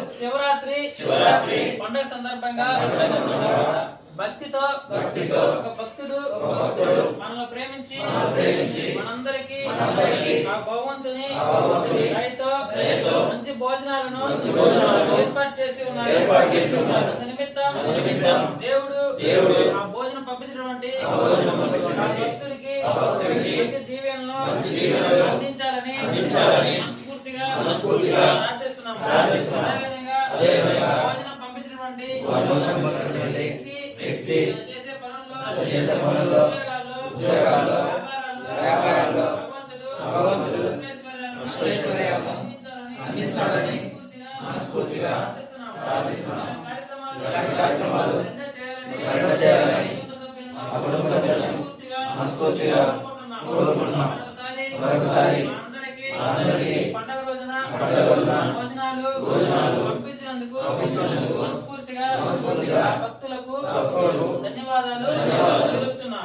శివరాత్రి పండుగ సందర్భంగా భక్తితో ఒక భక్తుడు మనల్ని ప్రేమించి మనందరికీ ఆ భగవంతుని దయతో మంచి భోజనాలను ఏర్పాటు చేసి ఉన్నారు. నిమిత్తం దేవుడు ఆ భోజనం పంపించినటువంటి ఆ భక్తుడికి మంచి దీవెనలను అందించాలని మనస్ఫూర్తిగా ప్రార్థిస్తున్నాము. అదేవిధంగా భోజనం పంపించినటువంటి వ్యక్తి చేసే పనుల్లో ఉద్యోగాల్లో వ్యాపారాల్లో భగవంతుడు అందించాలని మనస్ఫూర్తిగా ప్రార్థిస్తున్నాము. కార్యక్రమాలు చేయాలని కుటుంబ సభ్యులను మనస్ఫూర్తిగా కోరుకుంటున్నాం. మరొకసారి అందరికీ పండుగ రోజున భోజనాలు పంపించినందుకు మనస్ఫూర్తిగా భక్తులకు ధన్యవాదాలు తెలుపుతున్నాం.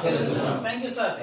Thank you sir.